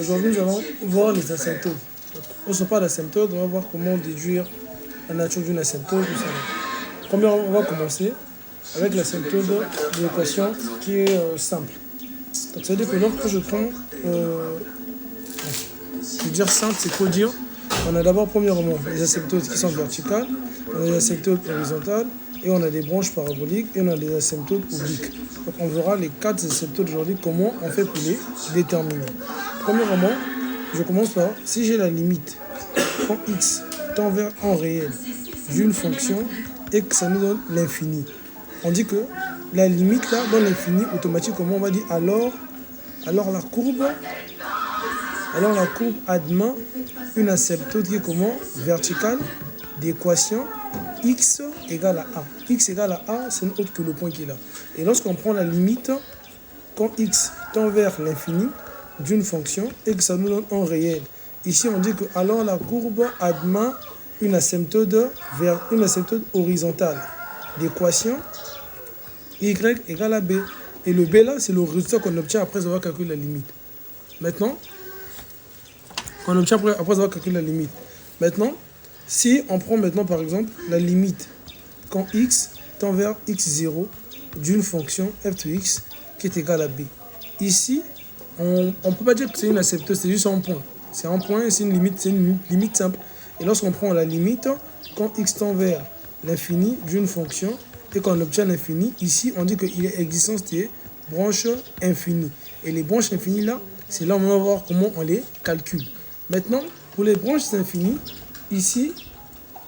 Aujourd'hui, nous allons voir les asymptotes. On se parle d'asymptotes, on va voir comment déduire la nature d'une asymptote. Premièrement, on va commencer avec l'asymptote de l'équation qui est simple. Donc, ça veut dire que lorsque je prends, je veux dire simple, c'est pour dire, on a d'abord premièrement les asymptotes qui sont verticales, on a les asymptotes horizontales, et on a des branches paraboliques, et on a des asymptotes obliques. Donc on verra les 4 asymptotes aujourd'hui, comment on fait pour les déterminer. Premièrement, je commence par, si j'ai la limite, quand x tend vers un réel d'une fonction, et que ça nous donne l'infini. On dit que la limite là, dans l'infini, automatiquement, on va dire alors la courbe admet une asymptote qui est comment? Verticale d'équation x égale à a. X égale à a, c'est autre que le point qui est là. Et lorsqu'on prend la limite, quand x tend vers l'infini d'une fonction et que ça nous donne un réel, ici on dit que alors la courbe admet une asymptote horizontale d'équation y égale à b. Et le b là, c'est le résultat qu'on obtient après avoir calculé la limite. Maintenant, si on prend maintenant par exemple la limite quand x tend vers x0 d'une fonction f de x qui est égale à b. Ici, on ne peut pas dire que c'est une asymptote, c'est juste un point. C'est un point et c'est une limite simple. Et lorsqu'on prend la limite, quand x tend vers l'infini d'une fonction et qu'on obtient l'infini, ici on dit qu'il y a existence des branches infinies. Et les branches infinies là, c'est là où on va voir comment on les calcule. Maintenant, pour les branches infinies, ici,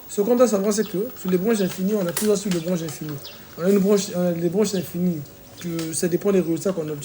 ce qu'on doit savoir, c'est que sur les branches infinies, on a toujours sur les branches infinies. On a des branches infinies, que ça dépend des résultats qu'on obtient.